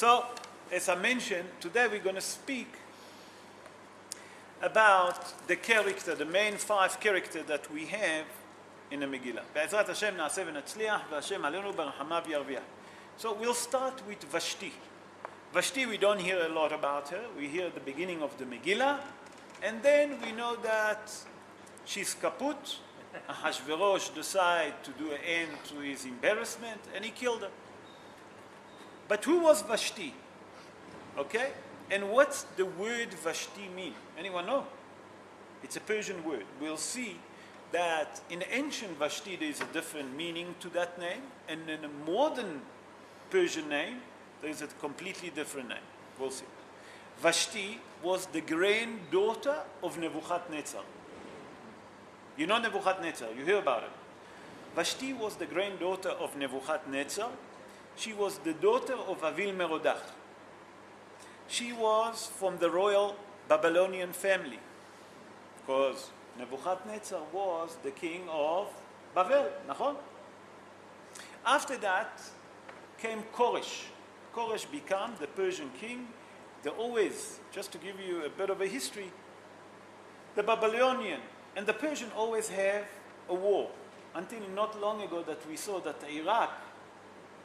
So, as I mentioned, today we're going to speak about the character, the main 5 characters that we have in the Megillah. בעזרת השם נעשה ונצליח, והשם עלינו ברחמיו ירוויח. So we'll start with Vashti. Vashti, we don't hear a lot about her. We hear at the beginning of the Megillah, and then we know that she's kaput. Ahashverosh decided to do an end to his embarrassment, and he killed her. But who was Vashti? Okay? And what's the word Vashti mean? Anyone know? It's a Persian word. We'll see that in ancient Vashti there is a different meaning to that name, and in a modern Persian name there is a completely different name. We'll see. Vashti was the granddaughter of Nebuchadnezzar. You know Nebuchadnezzar, you hear about it. Vashti was the granddaughter of Nebuchadnezzar. She was the daughter of Avil Merodach. She was from the royal Babylonian family, because Nebuchadnezzar was the king of Babel, נכון? After that came Koresh. Koresh became the Persian king. They always, just to give you a bit of a history, the Babylonian and the Persian always have a war. Until not long ago that we saw that Iraq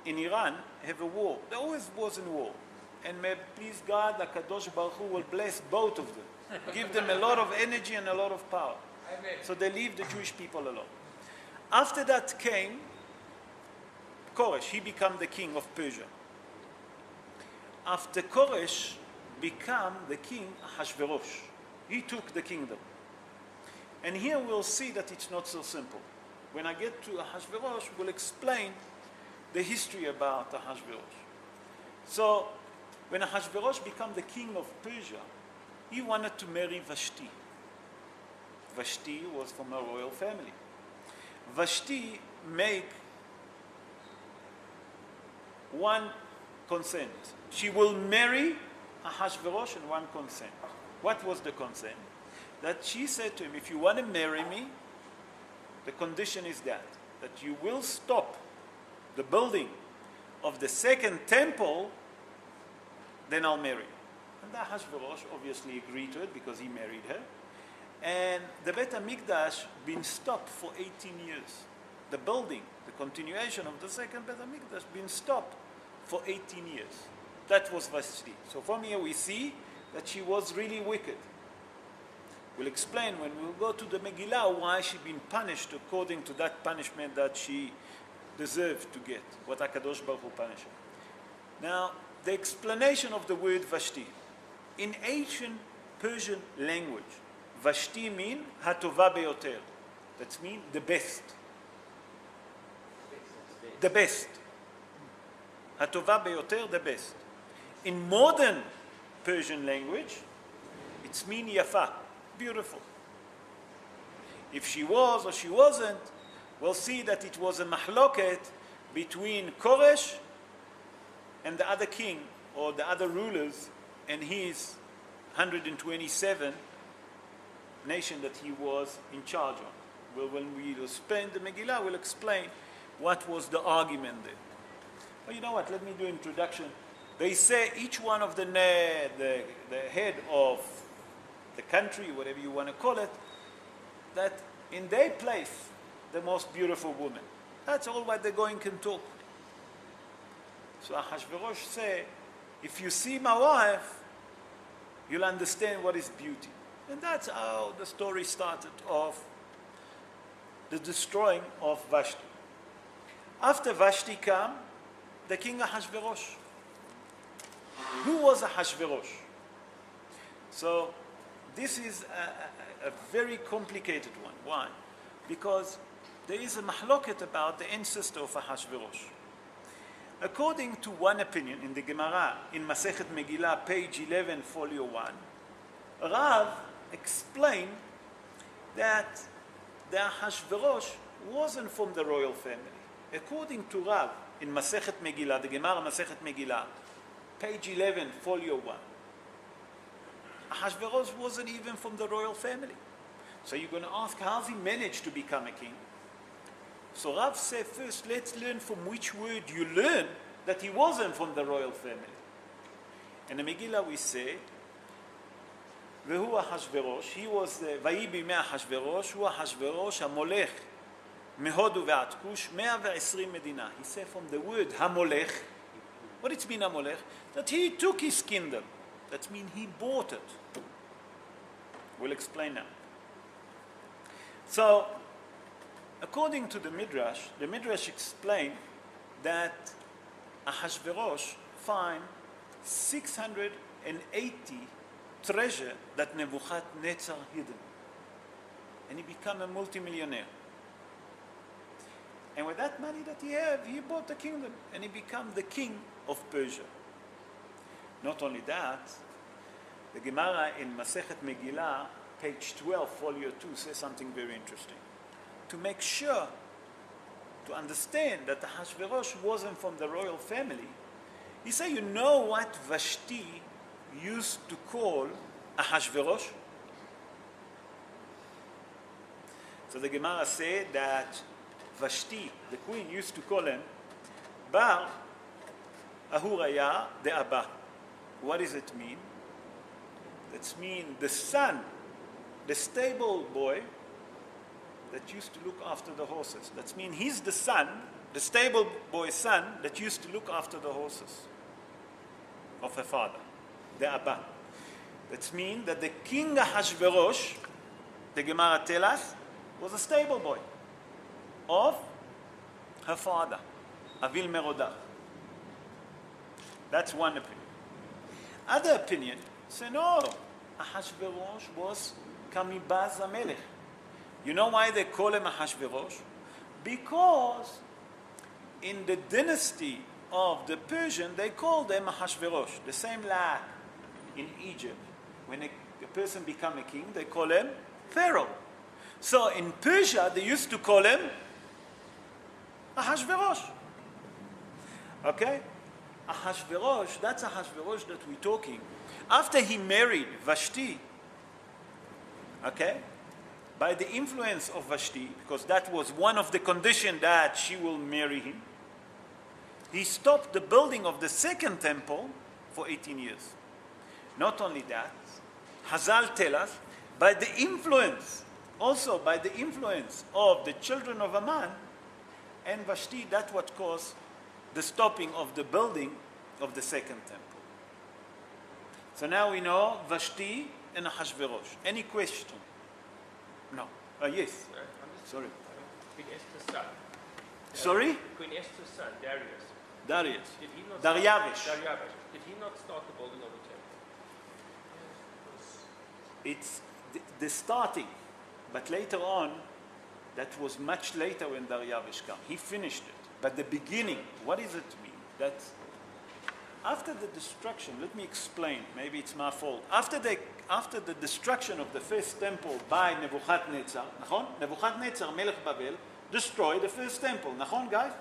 and Iran have a war. There always was in war. And may please God, the Kadosh Baruch Hu will bless both of them. Give them a lot of energy and a lot of power. Amen. So they leave the Jewish people alone. After that came Koresh. He became the king of Persia. After Koresh became the king Ahashverosh. He took the kingdom. And here we'll see that it's not so simple. When I get to Ahashverosh, we'll explain the history about Ahashverosh. So, when Ahashverosh became the king of Persia, he wanted to marry Vashti. Vashti was from a royal family. Vashti made one consent. She will marry Ahashverosh in one consent. What was the consent? That she said to him, if you want to marry me, the condition is that you will stop the building of the second temple, then I'll marry you. And Ahashverosh obviously agreed to it because he married her. And the Bet HaMikdash been stopped for 18 years. The building, the continuation of the second Bet HaMikdash been stopped for 18 years. That was Vashti. So from here we see that she was really wicked. We'll explain when we'll go to the Megillah why she been punished according to that punishment that she deserved to get, what HaKadosh Baruch Hu punished her. Now, the explanation of the word Vashti. In ancient Persian language, Vashti means Hatova Beyoter. That means the best. The best. Hatova Beyoter, the best. In modern Persian language, it's mean Yafa, beautiful. If she was or she wasn't, we'll see that it was a mahloket between Koresh and the other king or the other rulers and his 127 nation that he was in charge of. Well, when we will spend the Megillah, we'll explain what was the argument there. Well, you know what, let me do introduction. They say each one of the head of the country, whatever you want to call it, that in their place, the most beautiful woman. That's all what they're going can talk. So Ahashverosh said, if you see my wife, you'll understand what is beauty. And that's how the story started of the destroying of Vashti. After Vashti came, the king Ahashverosh. Who was Ahashverosh? So this is a very complicated one. Why? Because there is a mahloket about the ancestor of Ahashverosh. According to one opinion in the Gemara, in Masechet Megillah, page 11, folio 1, Rav explained that the Ahashverosh wasn't from the royal family. According to Rav, in Masechet Megillah, the Gemara Masechet Megillah, page 11, folio 1, Ahashverosh wasn't even from the royal family. So you're going to ask, how has he managed to become a king? So Rav said, first, let's learn from which word you learn that he wasn't from the royal family. In the Megillah we say, והוא אחשוורוש, he was, ויהי בימי אחשוורוש, הוא אחשוורוש המולך מהודו ועד כוש, 120 מדינה. He said from the word המולך, what it means המולך? That he took his kingdom. That means he bought it. We'll explain now. So, according to the Midrash explained that Ahashverosh find 680 treasure that Nebuchadnezzar hidden. And he became a multimillionaire. And with that money that he had, he bought the kingdom and he became the king of Persia. Not only that, the Gemara in Masechet Megillah, page 12, folio 2, says something very interesting. To make sure, to understand that Ahashverosh wasn't from the royal family, he said, you know what Vashti used to call Ahashverosh? So the Gemara said that Vashti, the queen, used to call him Bar Ahuraya de Abba. What does it mean? That means the son, the stable boy that used to look after the horses. That means he's the son, the stable boy's son that used to look after the horses of her father, the Abba. That means that the king Ahashverosh, the Gemara tells us, was a stable boy of her father, Avil Merodach. That's one opinion. Other opinion say no, Ahashverosh was Kamibaz HaMelech. You know why they call him Ahashverosh? Because in the dynasty of the Persian, they call them Ahashverosh. The same like in Egypt. When a person become a king, they call him Pharaoh. So in Persia, they used to call him Ahashverosh. Okay? Ahashverosh, that's Ahashverosh that we're talking. After he married Vashti, okay, by the influence of Vashti, because that was one of the conditions that she will marry him, he stopped the building of the second temple for 18 years. Not only that, Hazal tell us, by the influence, also by the influence of the children of Aman and Vashti, that's what caused the stopping of the building of the second temple. So now we know Vashti and Ahashverosh. Any question? No. Yes. Sorry. Queen Esther's son. Sorry? Queen Esther's son, Darius. Darius. Did he not Daryavish. Did he not start the building of the temple? It's the starting, but later on, that was much later when Daryavish came. He finished it. But the beginning, what does it mean? That after the destruction, let me explain, maybe it's my fault. After the destruction of the first temple by Nebuchadnezzar, Nebuchadnezzar, Melech Babel, destroyed the first temple. Nachon, guys?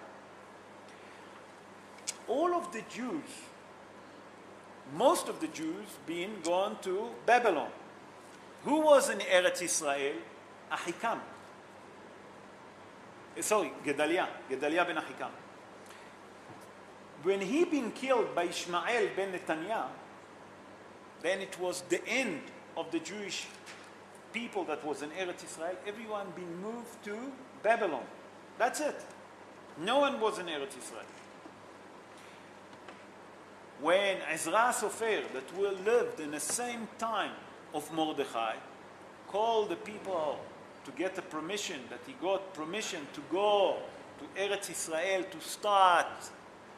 All of the Jews, most of the Jews being gone to Babylon. Who was in Eretz Israel? Ahikam. Gedaliah ben Ahikam. When he been killed by Ishmael ben Netanyah, then it was the end of the Jewish people that was in Eretz Israel. Everyone been moved to Babylon. That's it. No one was in Eretz Israel. When Ezra Sofer, that lived in the same time of Mordechai, called the people to get a permission, that he got permission to go to Eretz Israel, to start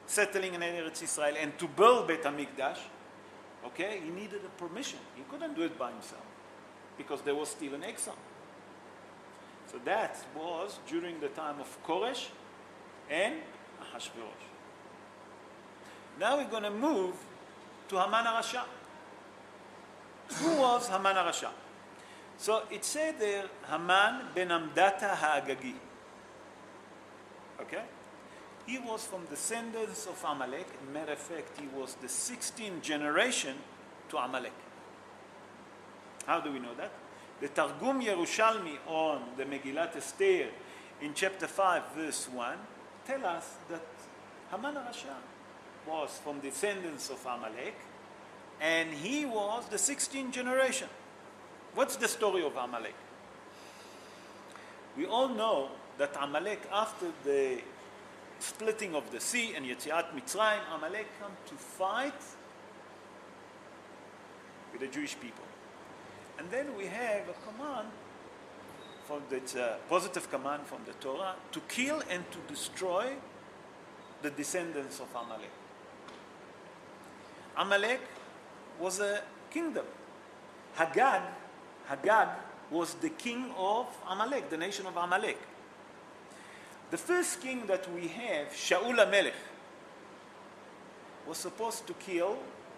settling in Eretz Israel and to build Beit HaMikdash, okay, he needed a permission. He couldn't do it by himself because they were still in exile. So that was during the time of Koresh and Ahashverosh. Now we're going to move to Haman HaRasha. Who was Haman HaRasha? So it said there, Haman ben Amdata HaAgagi. Okay? He was from descendants of Amalek. As a matter of fact, he was the 16th generation to Amalek. How do we know that? The Targum Yerushalmi on the Megillat Esther in chapter 5, verse 1, tell us that Haman HaRasha was from descendants of Amalek, and he was the 16th generation. What's the story of Amalek? We all know that Amalek, after the splitting of the sea and Yetziat Mitzrayim, Amalek come to fight with the Jewish people. And then we have a command, from the positive command from the Torah, to kill and to destroy the descendants of Amalek. Amalek was a kingdom. Hagag was the king of Amalek, the nation of Amalek. The first king that we have, Shaul HaMelech, was supposed to kill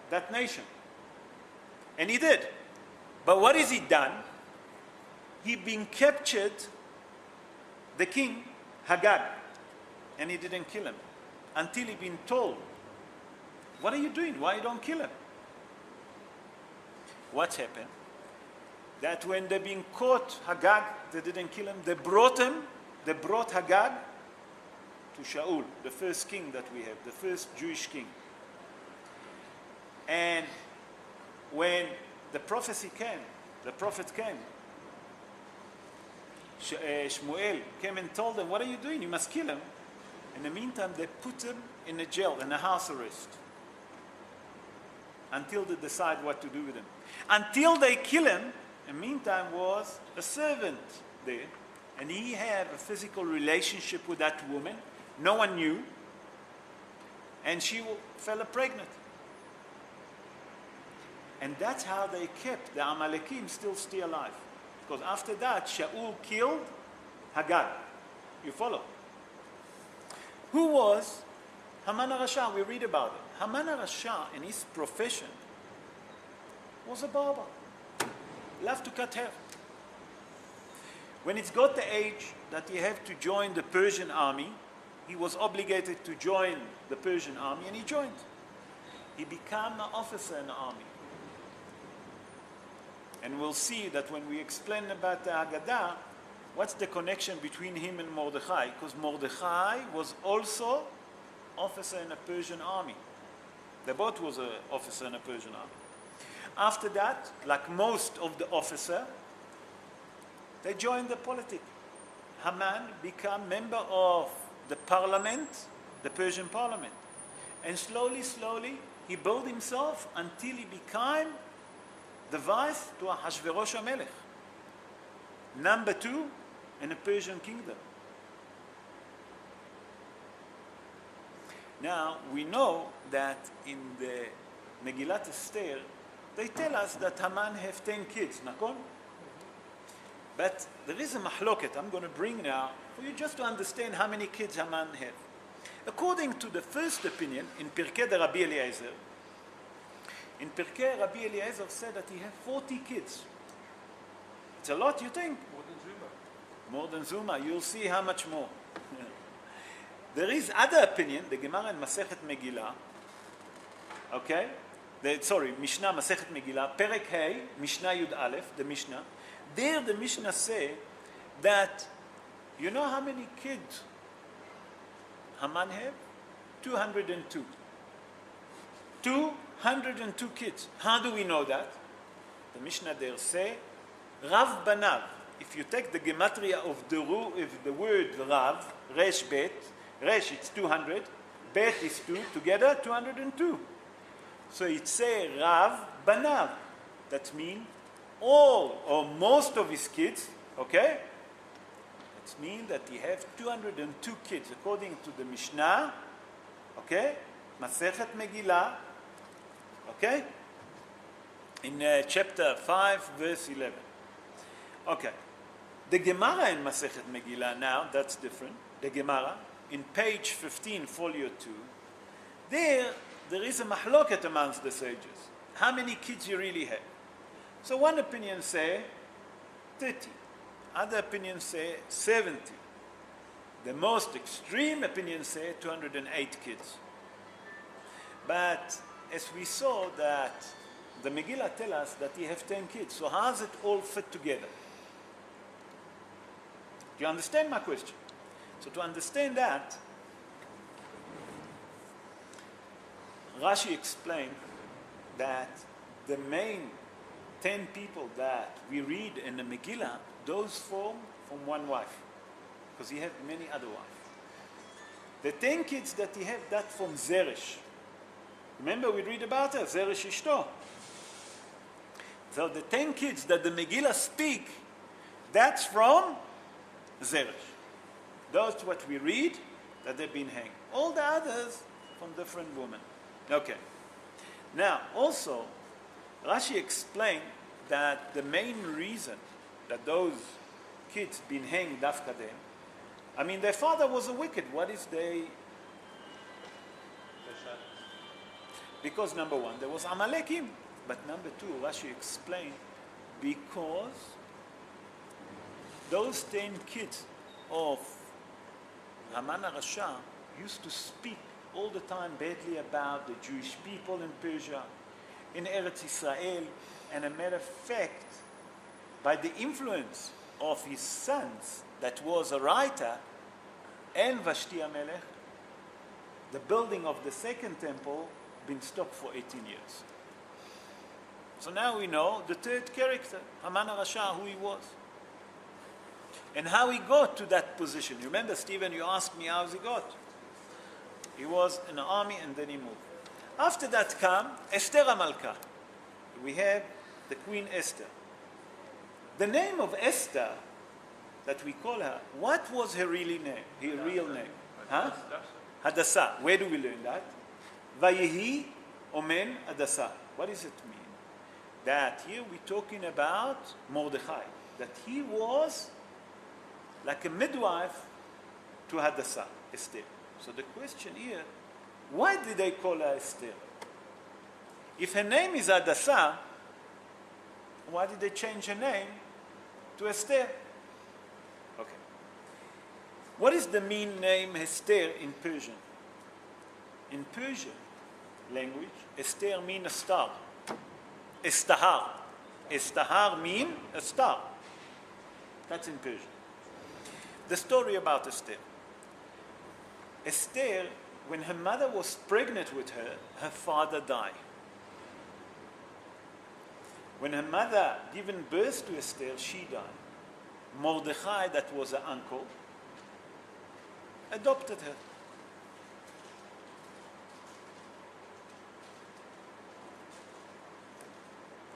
that nation. And he did. But what has he done? He been captured the king, Hagag, and he didn't kill him until he been told, what are you doing? Why you don't kill him? What happened? That when they been caught Hagag, they didn't kill him. They brought Hagag to Shaul, the first king that we have, the first Jewish king. And when the prophet came, Shmuel came and told them, what are you doing? You must kill him. In the meantime, they put him in a jail, in a house arrest, until they decide what to do with him. Until they kill him, in the meantime was a servant there, and he had a physical relationship with that woman. No one knew, and she fell pregnant. And that's how they kept the Amalekim still alive. Because after that, Shaul killed Hagag. You follow? Who was Haman HaRasha? We read about it. Haman HaRasha, in his profession, was a barber. Loved to cut hair. When it's got the age that he had to join the Persian army, he was obligated to join the Persian army, and he joined. He became an officer in the army. And we'll see that when we explain about the Haggadah, what's the connection between him and Mordechai? Because Mordechai was also officer in a Persian army. They both was an officer in a Persian army. After that, like most of the officers, they joined the politics. Haman became member of the parliament, the Persian parliament. And slowly, he built himself until he became the vice to Ahashverosh HaMelech. Number 2 in the Persian kingdom. Now, we know that in the Megillat Esther, they tell us that Haman have 10 kids, nakon? But there is a mahloket I'm going to bring now for you just to understand how many kids Haman had. According to the first opinion, in Pirkei de Rabbi Eliezer, Rabbi Eliezer said that he had 40 kids. It's a lot, you think? More than Zuma. More than Zuma. You'll see how much more. There is other opinion, the Gemara in Masechet Megillah, okay? Mishnah Masechet Megillah, Perek Hey, Mishnah Yud Aleph, the Mishnah. There the Mishnah say that, you know how many kids Haman have? 202. 202 kids. How do we know that? The Mishnah there say, Rav Banav. If you take the gematria of the word Rav, Resh Bet, Resh it's 200, Bet is 2, together 202. So it say Rav Banav. That means all or most of his kids, okay? That means that he have 202 kids according to the Mishnah, okay? Masechet Megillah, okay? In chapter 5, verse 11. Okay. The Gemara in Masechet Megillah now, that's different. The Gemara, in page 15, folio 2, there is a mahloket amongst the sages. How many kids you really have? So one opinion say 30. Other opinions say 70. The most extreme opinion say 208 kids. But as we saw that the Megillah tell us that he have 10 kids. So how does it all fit together? Do you understand my question? So to understand that, Rashi explained that the main 10 people that we read in the Megillah, those form from one wife, because he had many other wives. The 10 kids that he had, that from Zeresh. Remember we read about her, Zeresh Ishto. So the 10 kids that the Megillah speak, that's from Zeresh. That's what we read, that they've been hanged. All the others from different women. Okay. Now, also, Rashi explained that the main reason that those kids been hanged dafka them, I mean, their father was a wicked. What is they? Because number one, there was Amalekim. But number two, Rashi explained, because those 10 kids of Haman HaRasha used to speak all the time badly about the Jewish people in Persia, in Eretz Israel, and a matter of fact, by the influence of his sons, that was a writer, and Vashti HaMelech, the building of the second temple been stopped for 18 years. So now we know the third character, Haman HaRasha, who he was. And how he got to that position. You remember, Stephen, you asked me how he got. He was in the army and then he moved. After that come Esther HaMalka. We have the Queen Esther. The name of Esther, that we call her, what was her real name? Her real name? Huh? Hadassah. Where do we learn that? Vayehi Omen Hadassah. What does it mean? That here we're talking about Mordechai. That he was like a midwife to Hadassah, Esther. So the question here, why did they call her Esther? If her name is Hadassah, why did they change her name to Esther? Okay. What is the mean name Esther in Persian? In Persian language, Esther means a star. Estahar. Estahar means a star. That's in Persian. The story about Esther. Esther, when her mother was pregnant with her, her father died. When her mother given birth to Esther, she died. Mordechai, that was her uncle, adopted her.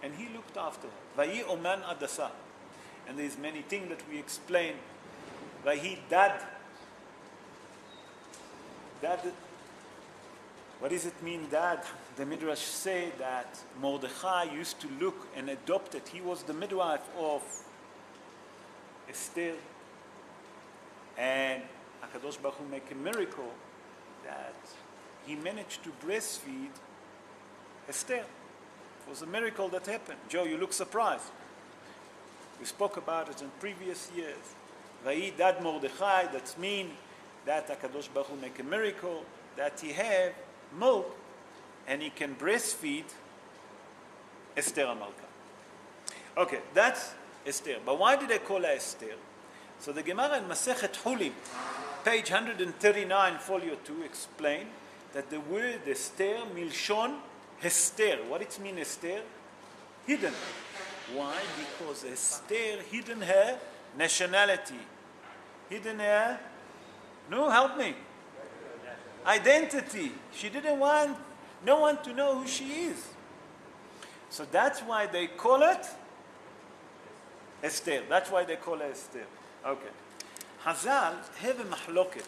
And he looked after her. Vayi Oman Hadassah. And there's many things that we explain. Vayi Dad. Dad. What does it mean, Dad? The Midrash say that Mordechai used to look and adopted. He was the midwife of Esther. And HaKadosh Baruch Hu make a miracle that he managed to breastfeed Esther. It was a miracle that happened. Joe, you look surprised. We spoke about it in previous years. Vayi Dad Mordechai, that means that HaKadosh Baruch Hu make a miracle that he have milk and he can breastfeed Esther HaMalka. Okay, that's Esther. But why did they call her Esther? So the Gemara in Masechet Hulim, page 139, folio 2, explain that the word Esther, Milshon Hester. What it means, Esther? Hidden. Why? Because Esther hidden her nationality. Hidden her, no, help me. Identity. She didn't want no one to know who she is. So that's why they call it Esther. That's why they call her Esther. Okay. Hazal have a mahloket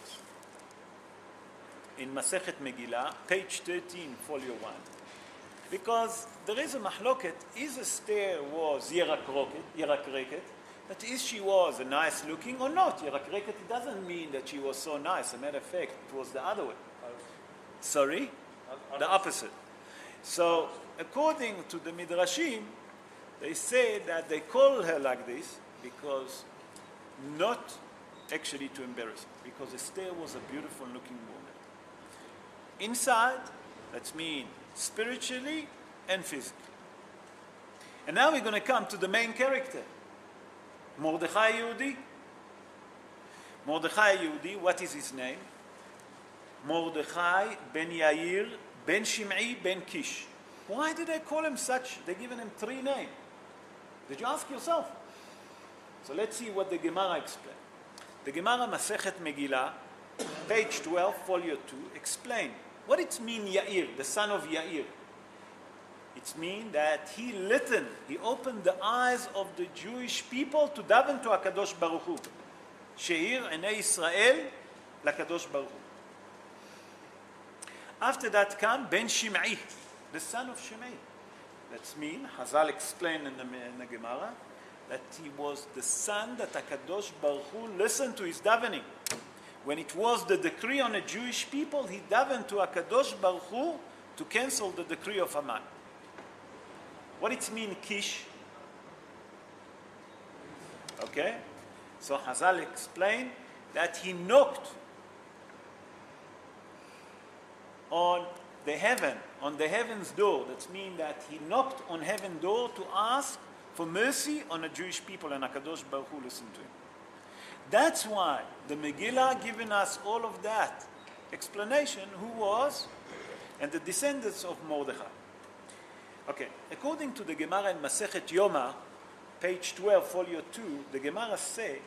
in Masechet Megillah, page 13, folio 1. Because there is a mahloket, is Esther was Yerak Reket, that is she was a nice looking or not. Yerak Reket, it doesn't mean that she was so nice. As a matter of fact, it was the other way. Sorry? The opposite. So, according to the Midrashim, they say that they call her like this because not actually to embarrass her, because Esther was a beautiful looking woman. Inside, that means spiritually and physically. And now we're going to come to the main character, Mordechai Yehudi. Mordechai Yehudi, what is his name? Mordechai ben Yair ben Shimei ben Kish. Why did they call him such? They've given him 3 names. Did you ask yourself? So let's see what the Gemara explains. The Gemara Masechet Megillah, page 12, folio 2, explain what it means Yair, the son of Yair. It means that he listened, he opened the eyes of the Jewish people to daven to HaKadosh Baruch Hu. Sheir Enei Yisrael LaKadosh Baruch Hu. After that come Ben Shimei, the son of Shimei. That means, Hazal explained in the Gemara, that he was the son that HaKadosh Baruch Hu listened to his davening. When it was the decree on the Jewish people, he davened to HaKadosh Baruch Hu to cancel the decree of Haman. What it mean, Kish? Okay? So Hazal explained that he knocked on the heaven's door. That means that he knocked on heaven's door to ask for mercy on the Jewish people, and HaKadosh Baruch Hu listened to him. That's why the Megillah giving us all of that explanation, who was, and the descendants of Mordechai. Okay, according to the Gemara in Masechet Yoma, page 12, folio 2, the Gemara say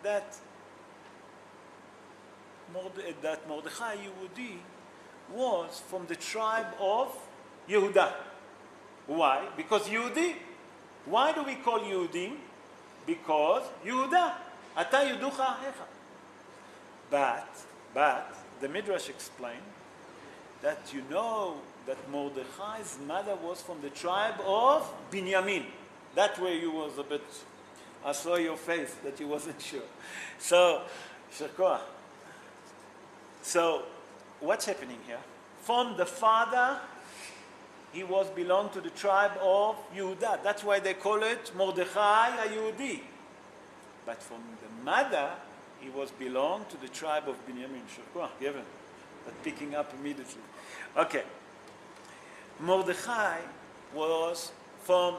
that Mordechai Yehudi was from the tribe of Yehuda. Why? Because Yehudi. Why do we call Yehudim? Because Yehuda. Ata Yehuducha Ahecha. But the Midrash explained that you know that Mordechai's mother was from the tribe of Binyamin. That way you was a bit, I saw your face that you wasn't sure. So, Shekoah. So, what's happening here? From the father, he was belonged to the tribe of Yehuda. That's why they call it Mordechai HaYehudi. But from the mother, he was belonged to the tribe of Binyamin. Shekoah, given. But picking up immediately. Okay. Mordechai was from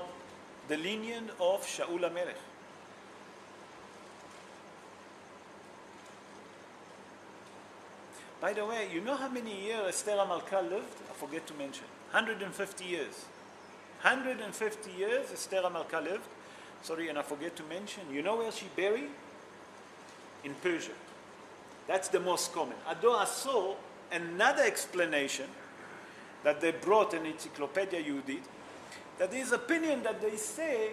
the lineage of Shaul HaMelech. By the way, you know how many years Esther HaMalka lived? I forget to mention. 150 years. 150 years Esther HaMalka lived. Sorry, and I forget to mention. You know where she buried? In Persia. That's the most common. Although I saw another explanation that they brought in Encyclopedia Yehudit, that there is opinion that they say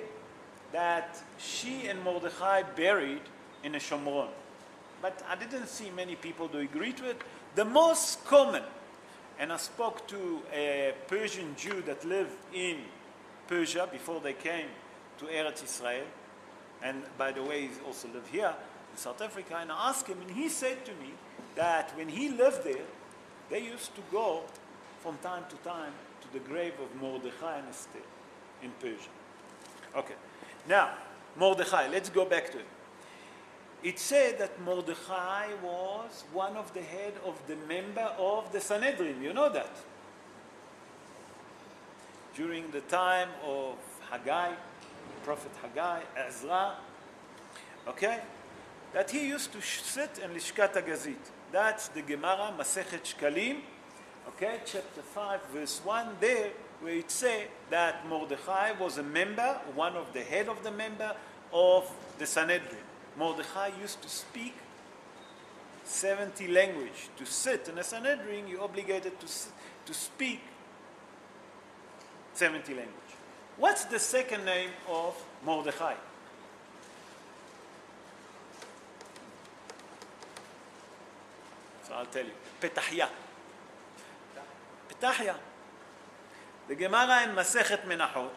that she and Mordechai buried in a Shomron. But I didn't see many people who agree to it. The most common, and I spoke to a Persian Jew that lived in Persia before they came to Eretz Israel, and by the way, he also lived here in South Africa, and I asked him, and he said to me that when he lived there, they used to go from time to time to the grave of Mordechai and Esther in Persia. Okay, now, Mordechai, let's go back to it. It said that Mordechai was one of the head of the member of the Sanhedrin. You know that. During the time of Haggai, Prophet Haggai, Ezra, okay, that he used to sit in Lishkat HaGazit. That's the Gemara, Masechet Shkalim, okay, chapter 5, verse 1, there, where it says that Mordechai was a member, one of the head of the member of the Sanhedrin. Mordechai used to speak 70 language. To sit in a Sanhedrin, you're obligated to speak 70 language. What's the second name of Mordechai? So I'll tell you. Petahya. Petahya. The Gemara in Masechet Menachot.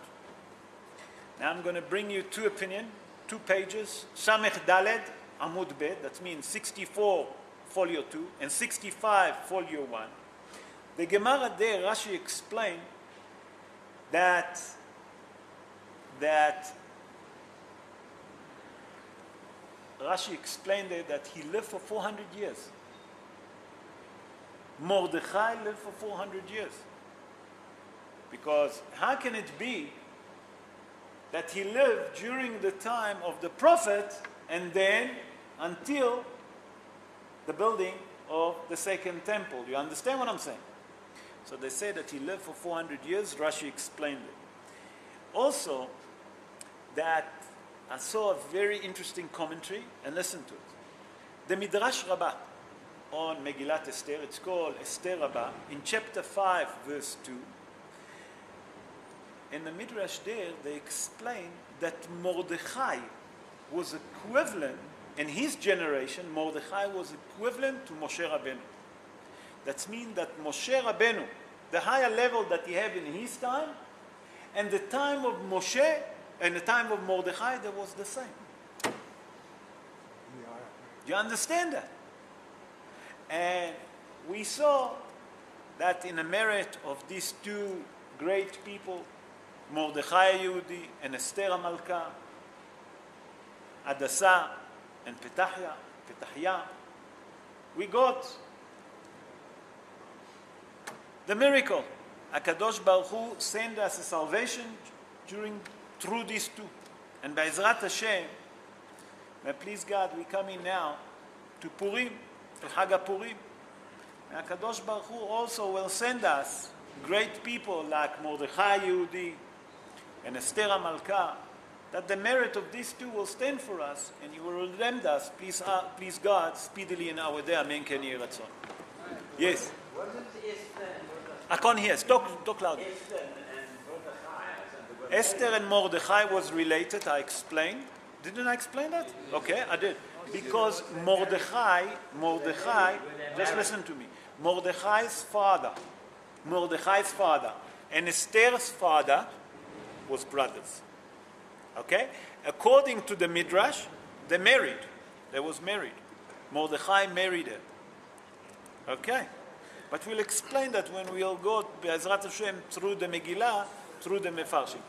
Now I'm going to bring you two opinions. 2 pages, Samech Daled, Amud Bet, that means 64, folio 2, and 65, folio 1. The Gemara there, Rashi explained that Rashi explained that he lived for 400 years. Mordechai lived for 400 years. Because how can it be that he lived during the time of the prophet and then until the building of the second temple? You understand what I'm saying? So they say that he lived for 400 years. Rashi explained it. Also, that I saw a very interesting commentary, and listen to it. The Midrash Rabbah on Megillat Esther, it's called Esther Rabbah, in chapter 5, verse 2. In the Midrash there, they explain that Mordechai was equivalent, in his generation, Mordechai was equivalent to Moshe Rabbeinu. That means that Moshe Rabbeinu, the higher level that he had in his time, and the time of Moshe and the time of Mordechai, there was the same. Do you understand that? And we saw that in the merit of these two great people, Mordechai Yehudi and Esther HaMalka, Hadassah and Petahya, we got the miracle. HaKadosh Baruch Hu sent us a salvation through these two. And by Ezrat Hashem, may please God, we come in now to Purim, to Chag HaPurim. And HaKadosh Baruch Hu also will send us great people like Mordechai Yehudi and Esther HaMalka, that the merit of these two will stand for us, and you will redeem us, please God, speedily in our day. Amen. Ken Yeh Ratzon. Yes. Wasn't Esther and Mordechai? I can't hear. Talk loud. Esther and Mordechai was related, I explained. Didn't I explain that? Okay, I did. Because Mordechai, just listen to me. Mordechai's father, and Esther's father was brothers. Okay? According to the Midrash, they married. They was married. Mordechai married her. Okay? But we'll explain that when we'll go, Be'ezrat Hashem, through the Megillah, through the Mefarshim.